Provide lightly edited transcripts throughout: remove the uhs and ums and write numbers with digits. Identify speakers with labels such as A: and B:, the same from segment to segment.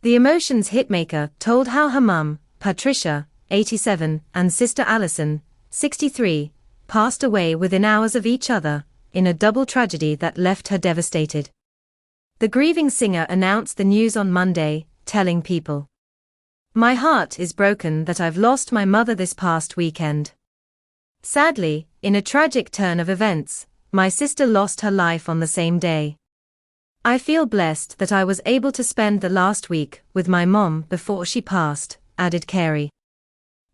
A: The Emotions hitmaker told how her mum, Patricia, 87, and sister Alison, 63, passed away within hours of each other, in a double tragedy that left her devastated. The grieving singer announced the news on Monday, telling people, "My heart is broken that I've lost my mother this past weekend. Sadly, in a tragic turn of events, my sister lost her life on the same day. I feel blessed that I was able to spend the last week with my mom before she passed," added Carey.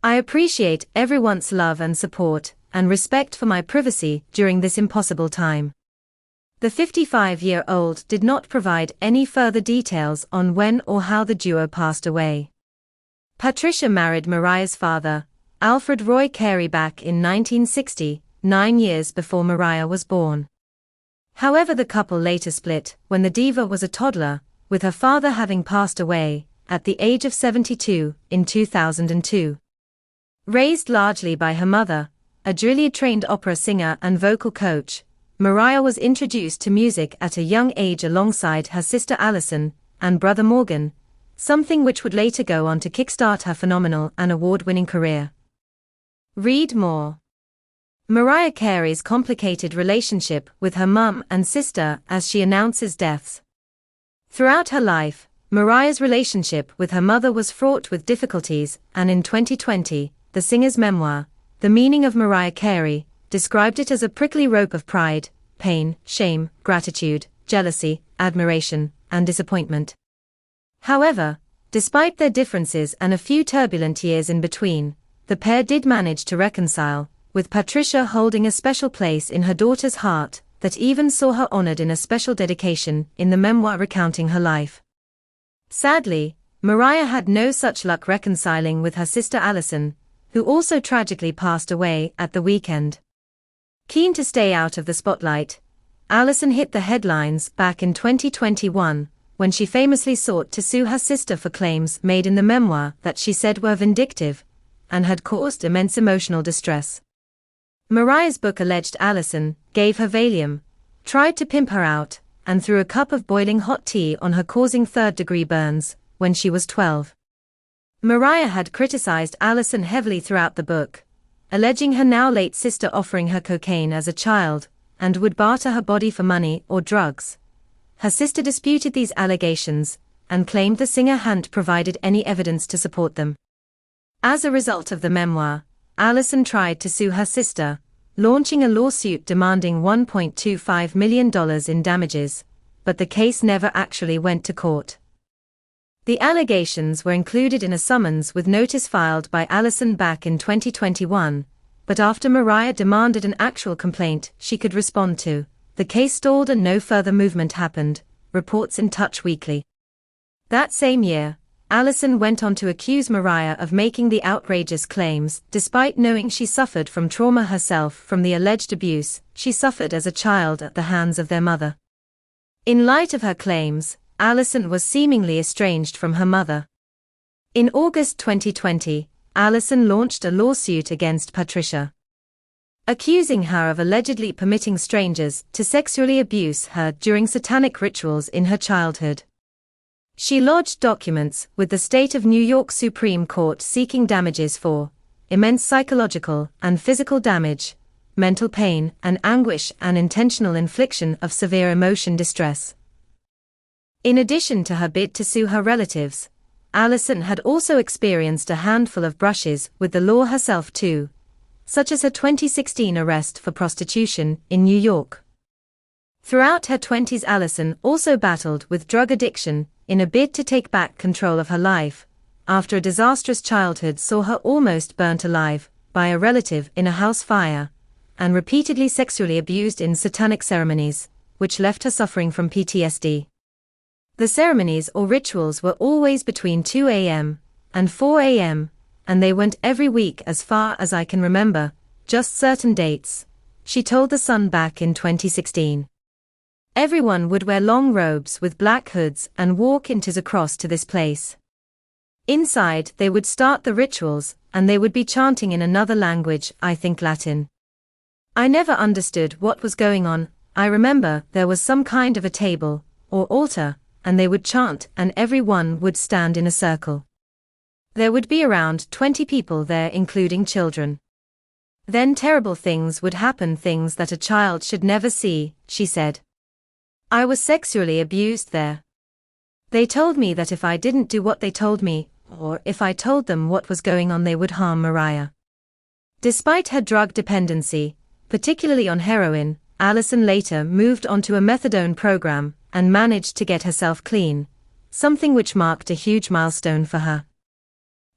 A: "I appreciate everyone's love and support, and respect for my privacy during this impossible time." The 55-year-old did not provide any further details on when or how the duo passed away. Patricia married Mariah's father, Alfred Roy Carey, back in 1960, 9 years before Mariah was born. However, the couple later split when the diva was a toddler, with her father having passed away at the age of 72 in 2002. Raised largely by her mother, a Juilliard-trained opera singer and vocal coach, Mariah was introduced to music at a young age alongside her sister Alison and brother Morgan, something which would later go on to kickstart her phenomenal and award-winning career. Read more. Mariah Carey's complicated relationship with her mum and sister as she announces deaths. Throughout her life, Mariah's relationship with her mother was fraught with difficulties, and in 2020, the singer's memoir, The Meaning of Mariah Carey, described it as a prickly rope of pride, pain, shame, gratitude, jealousy, admiration, and disappointment. However, despite their differences and a few turbulent years in between, the pair did manage to reconcile, with Patricia holding a special place in her daughter's heart that even saw her honored in a special dedication in the memoir recounting her life. Sadly, Mariah had no such luck reconciling with her sister Alison, who also tragically passed away at the weekend. Keen to stay out of the spotlight, Alison hit the headlines back in 2021, when she famously sought to sue her sister for claims made in the memoir that she said were vindictive and had caused immense emotional distress. Mariah's book alleged Alison gave her Valium, tried to pimp her out, and threw a cup of boiling hot tea on her, causing third-degree burns when she was 12. Mariah had criticized Alison heavily throughout the book, alleging her now late sister offering her cocaine as a child and would barter her body for money or drugs. Her sister disputed these allegations and claimed the singer hadn't provided any evidence to support them. As a result of the memoir, Alison tried to sue her sister, launching a lawsuit demanding $1.25 million in damages, but the case never actually went to court. The allegations were included in a summons with notice filed by Alison back in 2021, but after Mariah demanded an actual complaint she could respond to, the case stalled and no further movement happened, reports In Touch Weekly. That same year, Alison went on to accuse Mariah of making the outrageous claims, despite knowing she suffered from trauma herself from the alleged abuse she suffered as a child at the hands of their mother. In light of her claims, Alison was seemingly estranged from her mother. In August 2020, Alison launched a lawsuit against Patricia, accusing her of allegedly permitting strangers to sexually abuse her during satanic rituals in her childhood. She lodged documents with the state of New York Supreme Court seeking damages for immense psychological and physical damage, mental pain and anguish, and intentional infliction of severe emotion distress. In addition to her bid to sue her relatives, Alison had also experienced a handful of brushes with the law herself too, such as her 2016 arrest for prostitution in New York. Throughout her 20s, Alison also battled with drug addiction in a bid to take back control of her life, after a disastrous childhood saw her almost burnt alive by a relative in a house fire, and repeatedly sexually abused in satanic ceremonies, which left her suffering from PTSD. The ceremonies or rituals were always between 2 a.m. and 4 a.m., and they went every week as far as I can remember, just certain dates, she told The Sun back in 2016. Everyone would wear long robes with black hoods and walk into the cross to this place. Inside they would start the rituals, and they would be chanting in another language, I think Latin. I never understood what was going on. I remember there was some kind of a table, or altar, and they would chant and everyone would stand in a circle. There would be around 20 people there, including children. Then terrible things would happen, things that a child should never see, she said. I was sexually abused there. They told me that if I didn't do what they told me, or if I told them what was going on, they would harm Mariah. Despite her drug dependency, particularly on heroin, Alison later moved onto a methadone program and managed to get herself clean, something which marked a huge milestone for her.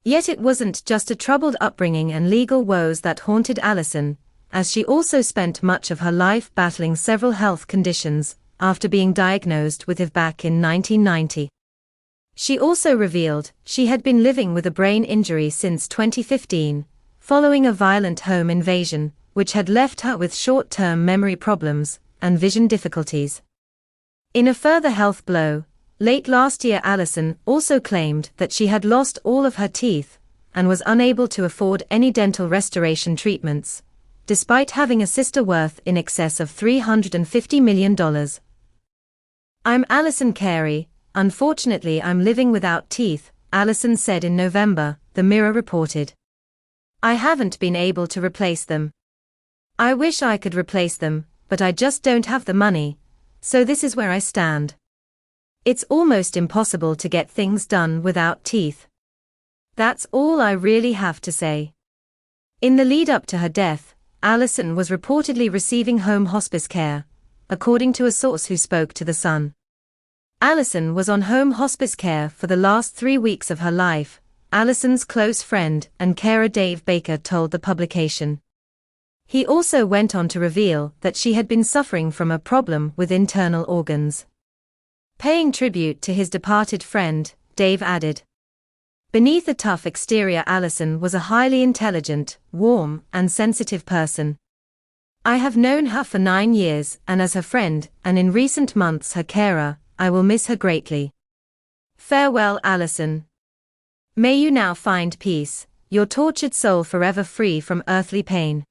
A: Yet it wasn't just a troubled upbringing and legal woes that haunted Alison, as she also spent much of her life battling several health conditions after being diagnosed with HIV back in 1990. She also revealed she had been living with a brain injury since 2015, following a violent home invasion, which had left her with short-term memory problems and vision difficulties. In a further health blow, late last year Alison also claimed that she had lost all of her teeth and was unable to afford any dental restoration treatments, despite having a sister worth in excess of $350 million. I'm Alison Carey, unfortunately I'm living without teeth, Alison said in November, the Mirror reported. I haven't been able to replace them. I wish I could replace them, but I just don't have the money, so this is where I stand. It's almost impossible to get things done without teeth. That's all I really have to say. In the lead up to her death, Alison was reportedly receiving home hospice care, according to a source who spoke to The Sun. Alison was on home hospice care for the last 3 weeks of her life, Alison's close friend and carer Dave Baker told the publication. He also went on to reveal that she had been suffering from a problem with internal organs. Paying tribute to his departed friend, Dave added, beneath a tough exterior, Alison was a highly intelligent, warm, and sensitive person. I have known her for 9 years, and as her friend, and in recent months her carer, I will miss her greatly. Farewell, Alison. May you now find peace, your tortured soul forever free from earthly pain.